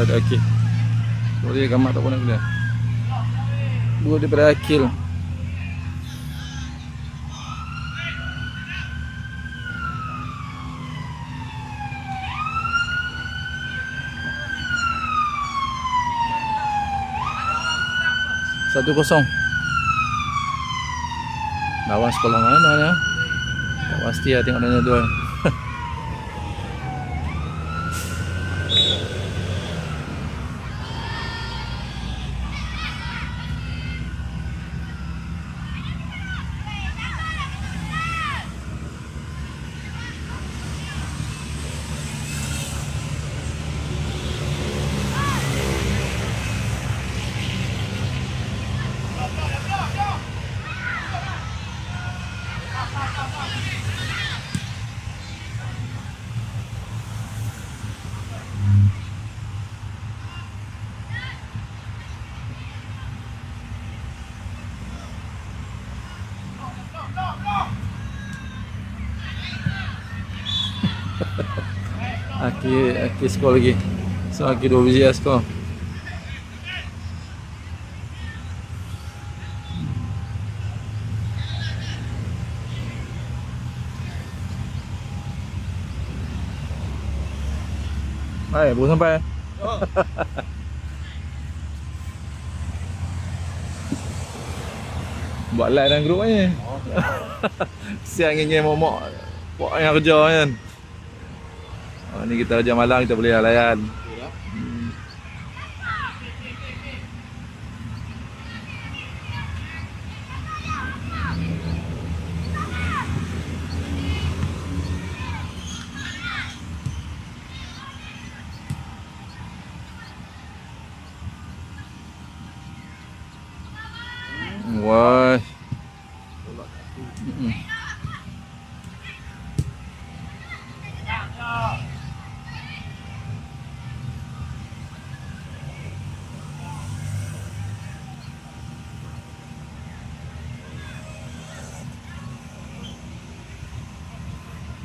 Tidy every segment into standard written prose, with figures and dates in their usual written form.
ada akil. Boleh gambar tak pun nak kena. Dua daripada akil. Satu kosong. Lawan sekolah mana ya? Tak pasti lah tengok nanya tu. Aki skor lagi. So Aki 2 biji lah skor. Hai, baru sampai. Oh. Buat live dalam grup ni. Oh. Siang ingin momok buat yang kerja kan. Oh, ni kita kerja malam kita boleh layan. Wah.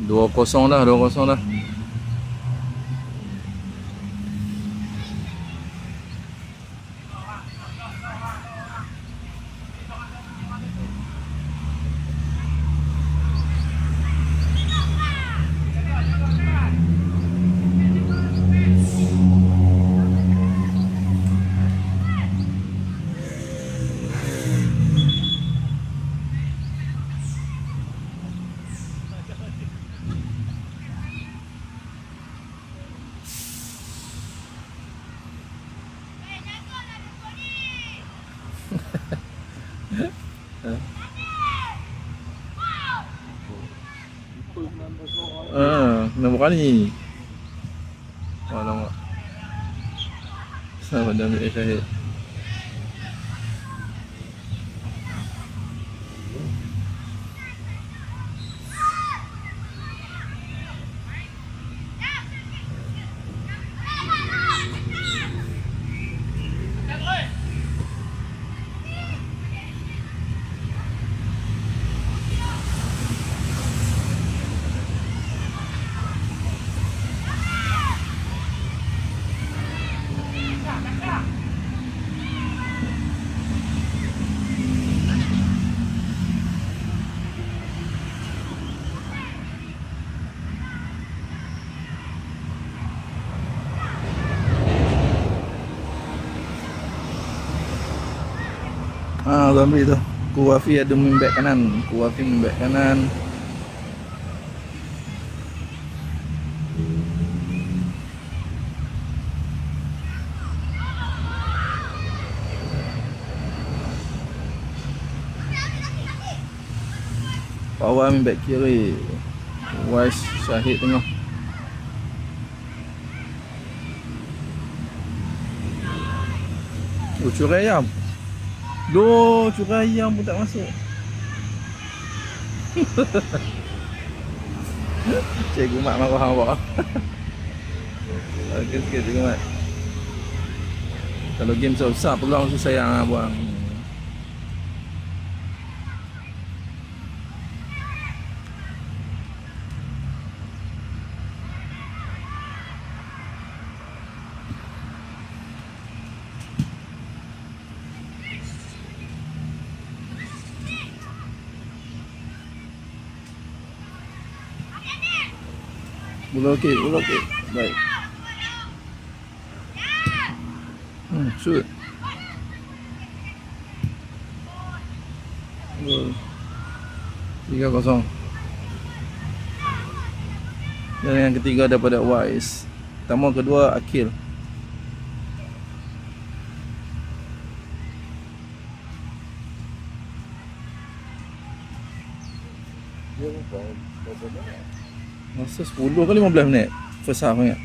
Dua kosong dah. Nombor kali. Alamak. Sama dah ambil Syahid. Ambil tu. Kuwafi ada main back kanan. Kuwafi main back kanan. Power main back kiri. Wise Syahid tengah. Oh, curai ayam. Loh, curai ayam pun tak masuk. Cikgu Mat marah awak. Okey sikit Cikgu Mat. Kalau game besar peluang susah sayang buang. Bola okey, bola okey. Baik. Shoot. Gol. 3-0. Dan yang ketiga daripada Wise. Pertama, kedua Akil. Masa 10 ke 15 minit first half ingat.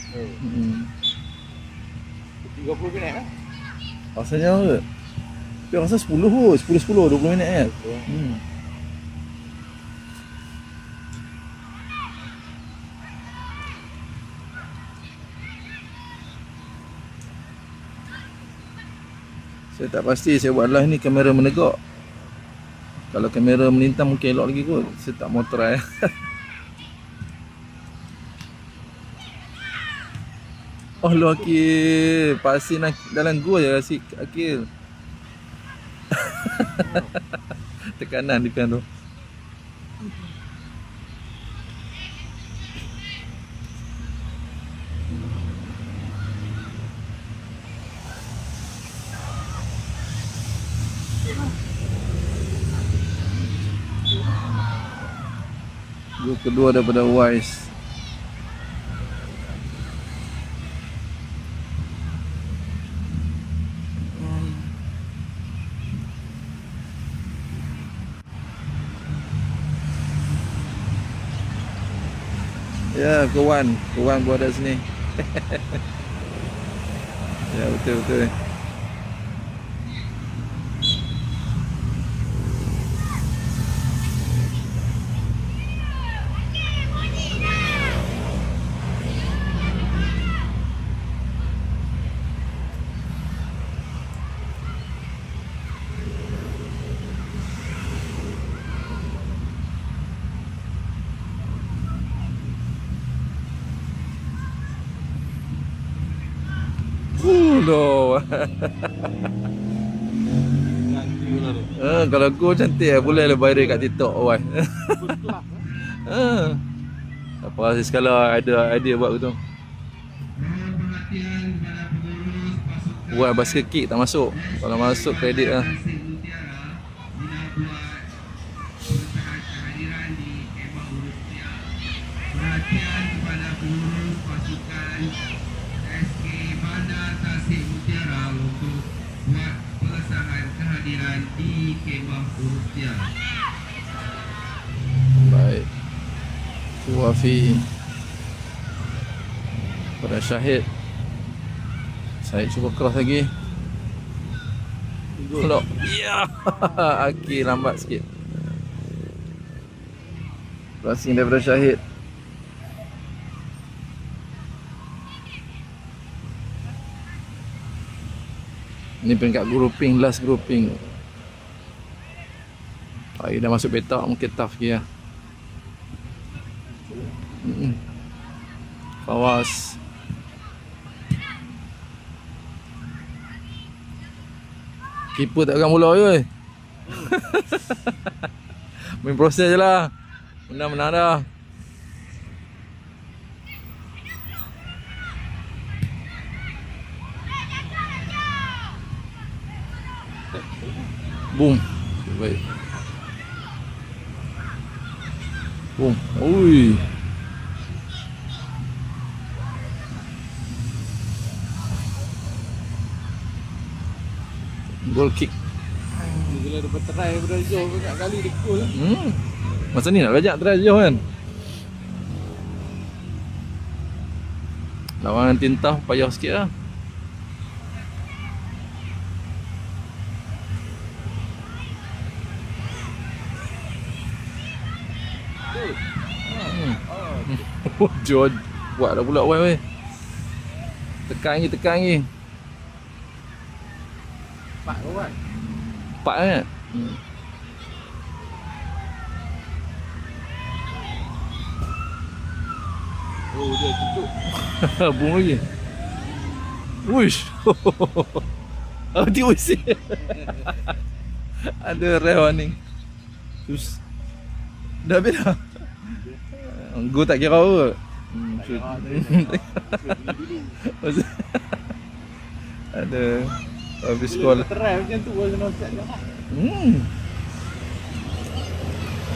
30 minit lah. Rasanya ke? Tapi rasa 10 kot, 10-10, 20 minit kan. Saya tak pasti, saya buat live ni kamera menegak. Kalau kamera melintang mungkin elok lagi kot. Saya tak mau try. Oh lu Akil, pasin dalam gua je si Akil. Tekanan di pian tu. Gol kedua daripada Wise. Ya, kawan gua ada sini. Ya, betul. No. Kalau gol cantik boleh lah viral kat TikTok awal. Apa rasa sekali ada idea buat begitu. Buat basket kick tak masuk. Kalau masuk kredit lah. Perhatian kepada pengurus pasukan SK Bandar Tasik Mutiara untuk buat pengesahan kehadiran di kemah Urustia. Baik. Wafi pada Syahid. Syahid cuba keras lagi. Lock. Ya. Akil lambat sikit. Passing daripada Syahid. Ni peringkat grouping, last grouping. Hari dah masuk petak, mungkin tough lagi lah. Fawas. Keeper tak akan bola je. Main proses je lah. Menang-menang dah. Boom. Baik. Boom. Ui. Goal kick. Bila dapat try daripada jauh banyak kali dia gol. Masa ni nak belajar try jauh kan. Lawan Tintah payah sikit lah. George buat dah pula weh. Tekan lagi. Pak kawan. Pak kan? Oh dia tutup. Bung lagi. Wush. Dia usik. Ada rare warning. Terus dah habis dah. Gol tak kira apa. Tak shoot. kira ada dulu. Ada habis sekolah. Terai macam tu kau kena set je.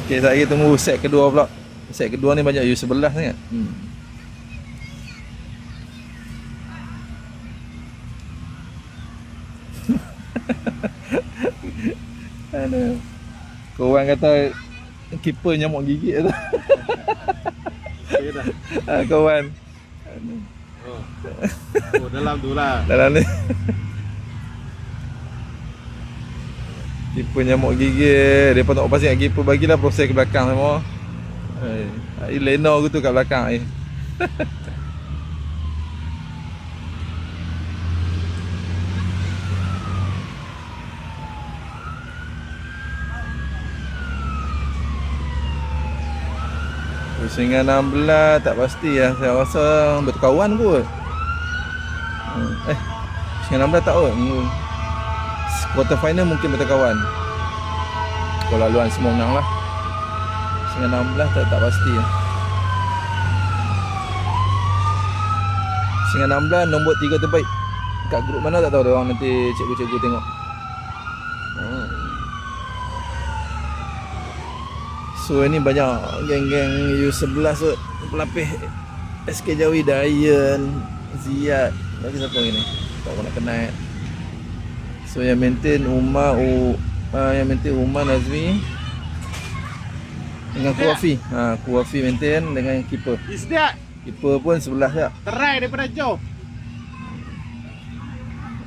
Okay, tak lagi tunggu set kedua pula. Set kedua ni banyak U11 sangat. Aduh. Korang kata keeper nyamuk gigit tu. Okay dah. Kawan. Oh, dalam tu lah. Dalam ni. Keeper nyamuk gigit. Depa tak pasti nak keeper bagilah proses ke belakang semua. Leno gitu kat belakang ni. Pusingan 16 tak pasti lah. Saya rasa berkawan kot. Pusingan 16 tak kot. Quarter final mungkin berkawan. Kalau laluan semua menang lah. Pusingan 16 tak pasti lah. Pusingan 16 nombor 3 terbaik. Kat grup mana tak tahu dia orang, nanti cikgu-cikgu tengok. So ini banyak geng-geng U11 tu, pelapis SK Jawi, Dayan, Ziyad, lagi siapa lagi ni? Tak nak kenal. So yang maintain Umar, Nazmi dengan Kuafi. Kuafi maintain dengan keeper. Isdiat. Keeper pun sebelah je. Terai daripada jauh.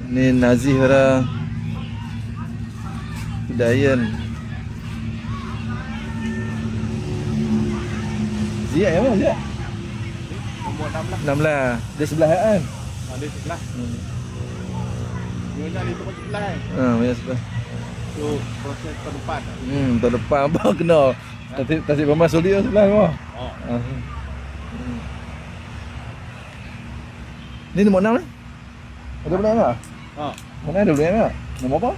Ni Nazih orang Dayan. Ziyad yang mana Ziyad? Nombor 16. 16. Dia sebelah kan? Dia sebelah. Dia nak di tempat sebelah kan. Banyak sebelah. So proses terdepan. Terdepan apa kena. Tasik Paman Sulia sebelah kau. Ni nombor 6 ni? Ada benar tak? Mana ada benar tak? Nombor apa?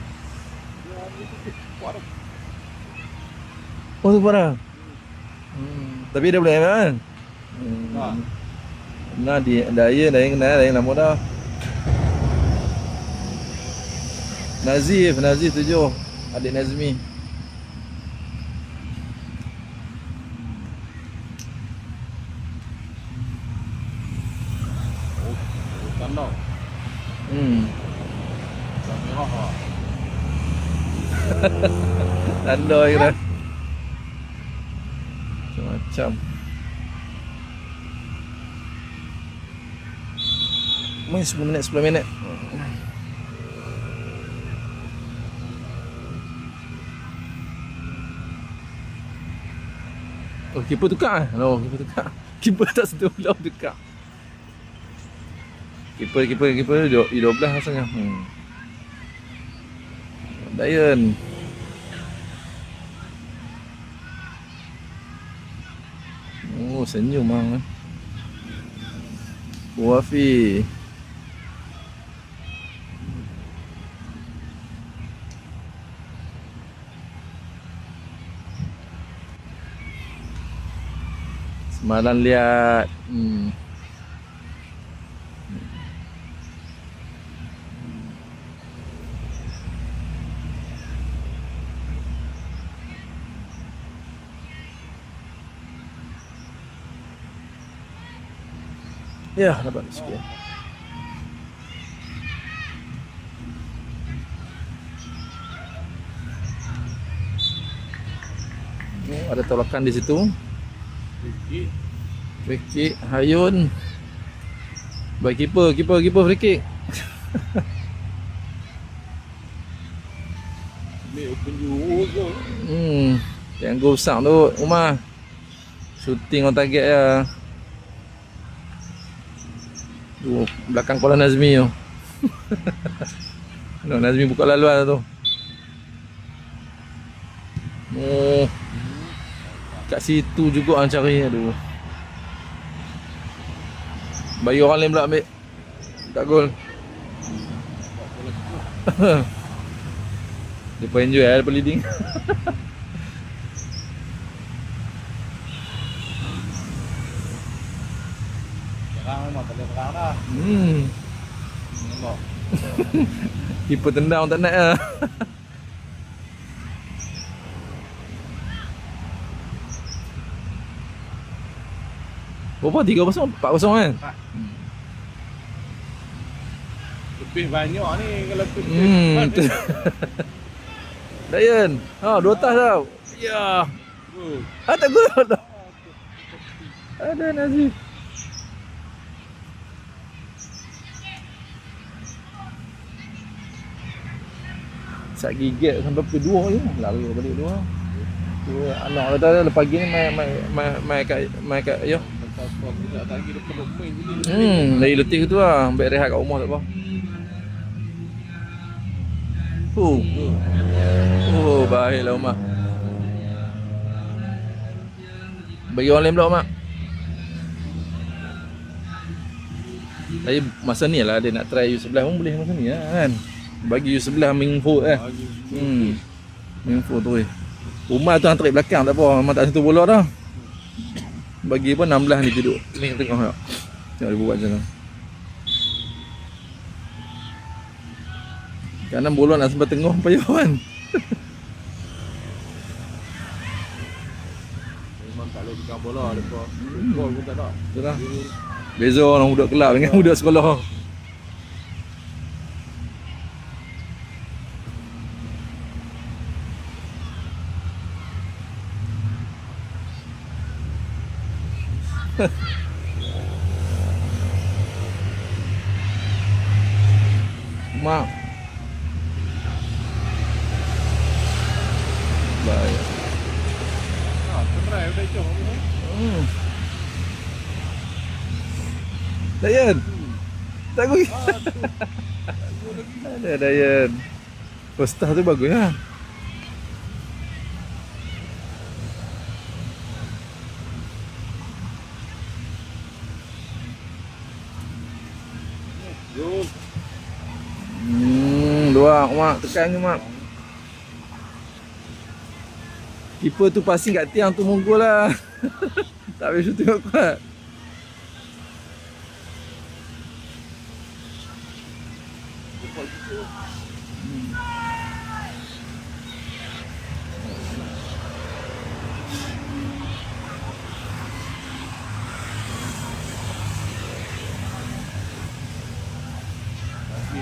Oh tu parah. Tapi dia boleh kan? Nah dia Dayan kenal nama dah. Nazif 7. Adik Nazmi. Tanda. Merah ah. Tanda kira. Macam main 10 minit. Oh, keeper tukar ah. No, keeper tukar. Keeper tak sentuh bola tukar. Keeper 12 rasanya. Dayan. Oh, senyum bang. Wafi. Semalam lihat ya, dapat sikit. Ada tolakan di situ. Free kick Hayun. Baik keeper free kick. Ni penjuru tu. Yang gol besar tu Umar. Shooting on target ya. Tu belakang kolam Nazmi tu. No, Nazmi buka laluan tu. Oh. Kat situ juga orang cari. Aduh. Bagi orang lain pula ambil. Tak gol. Dia pun enjoy lah lepas leading. memang tak boleh perang dah. Nampak. Keeper tendang tak nak lah. Berapa? 3-0? 4-0 kan? Lebih banyak ni kalau tu. Dayan. Ha, 2 tas tau. Ya. Tak gol dah. Ada Nazif. Sat gigit sampai pukul 2 je. Lari balik 2. Tu anak kata lepas pagi ni mai kat yo. Sport tidak lagi dia perlu main je. Dari letih tu lah. Ambil rehat kat rumah tak apa. Baiklah Mak. Bagi orang lain pula Mak. Tapi masa ni lah dia nak try U11 pun boleh masa ni lah kan. Bagi U11 Mingfu Mingfu tu Umar tu yang tarik belakang tak apa. Memang tak sentuh bola dah. Bagi pun 16 ni duduk tengok tak. Tengok dia buat macam tu. Kanan bola nak sampai tengah payah kan. Memang tak boleh pegang bola depa. Gol pun tak ada. Betul lah. Beza orang budak kelab dengan budak sekolah. Mak. Baik. Try udah jom. Dayan. Tak gol. Ada Dayan. Postah tu bagus ha. Jom. Dua Mak, tekan ke Mak. Keeper tu passing kat tiang tu monggol lah. Tak boleh shooting kuat.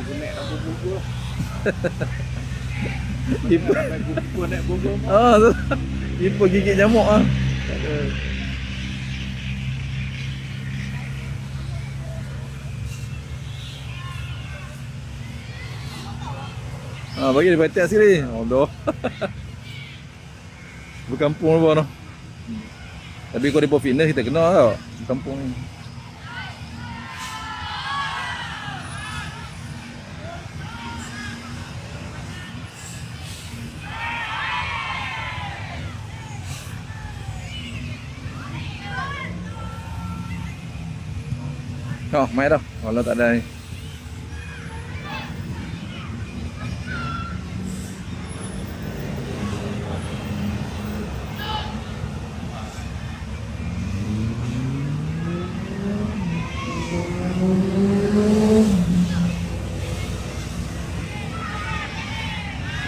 Ni nak bungkus. Keeper Nak bungkus. tu. Keeper gigit nyamuk ah. Bagi dia batas sekali. Dah. Berkampung apa noh. Tapi kalau depa fitness kita kena tau. Berkampung ni. Main dah. Kalau tak ada ni.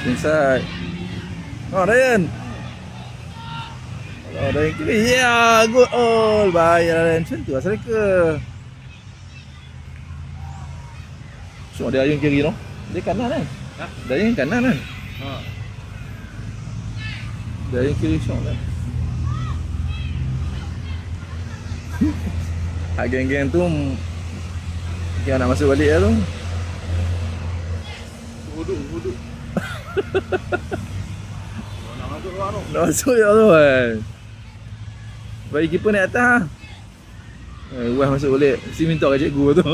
Inside. Dayan. Dayan kiri. Ya, good all. Baik Dayan. Macam tu asal ke. So dia ayun kiri no. Dia kanan kan? Dia ayun kanan kan? Dia ayun kiri shot kan. Geng-geng tu dia nak masuk balik lah tu. Huduk. Nak masuk luar tu. Nak masuk je tu kan. Bagi keeper naik atas. Wah masuk balik. Mesti minta kat cikgu tu.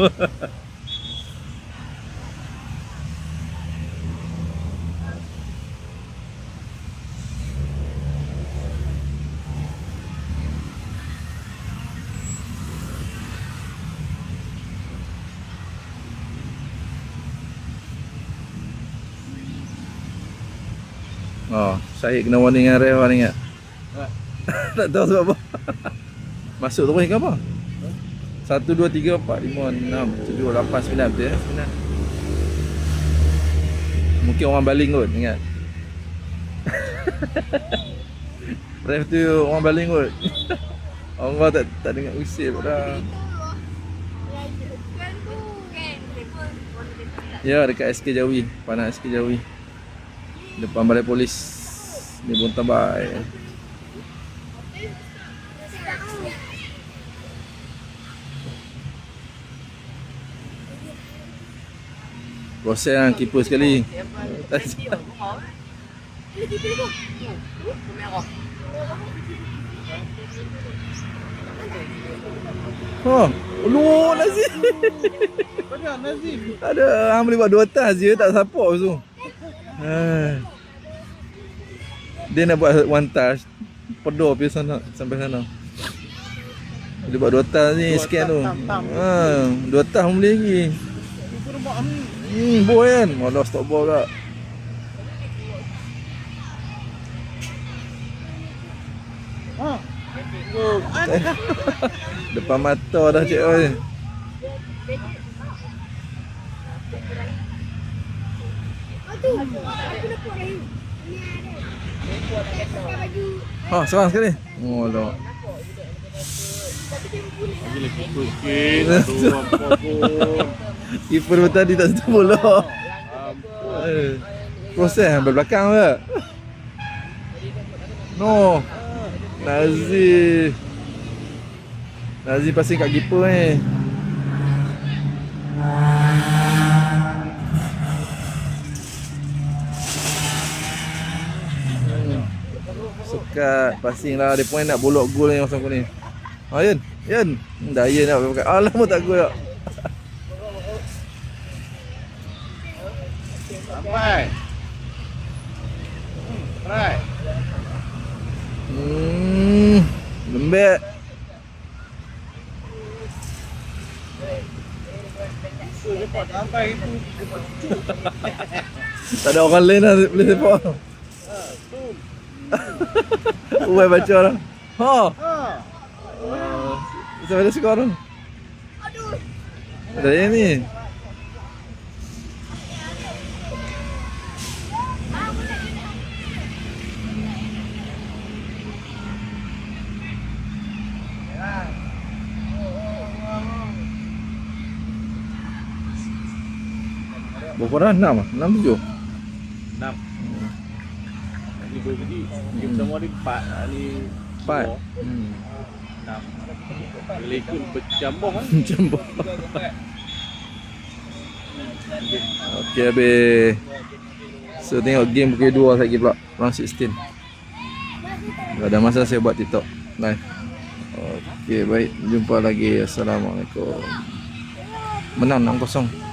Syahid kena warning dengan ref ni ingat. Tak tahu sebab apa. Masuk terus ke apa? 1, 2, 3, 4, 5, 6, 7, 8, 9 betul ya? 9. Mungkin orang baling kot, ingat. Ref tu orang baling kot. Orang tak dengar usil dah. Ya, dekat SK Jawi, Panah SK Jawi. Depan balai polis. Ni pun tambah. Proses lah, keeper sekali. Oh, lu Nazim. Ada Nazim. Ada, hang boleh buat 2 tas je, tak support tu. Dia nak buat 1 tas, pedor pergi sana, sampai sana. Boleh buat 2 tas ni, scan tu. 2 tas pun boleh lagi. Itu rumah ni. Boy kan? Malah stop ball tak. Ha. Oh, Depan mata dah cik oi. Ha, seorang sekali. Oh, dah. Lagi lagi sikit. Aduh, ampun. Keeper pun tadi tak sentuh bola. Proses sampai belakang ke? No. Nazim passing kat keeper ni. Sekat passing lah. Dia pun nak bolok gol ni masa ni. Ha, Yan. Dah Yan nak pakai. Alamak tak gol tak. Sampai. Right. Lembek. Cepat sampai itu. Tak ada orang lain lah boleh sepak. Uai baca orang. Ha. Sampai ada sekarang. Ada yang ni. Berapa dah? 6 ah? 6, 7? 6. Ni 2 biji. Game semua ni 4. Ni 4. 6. Boleh ikut bercambung kan? Jumbo. Okey habis. So tengok game pukul 2 lagi pula. Round 16. Kalau ada masa saya buat TikTok live. Okey baik, jumpa lagi. Assalamualaikum. Menang 6-0.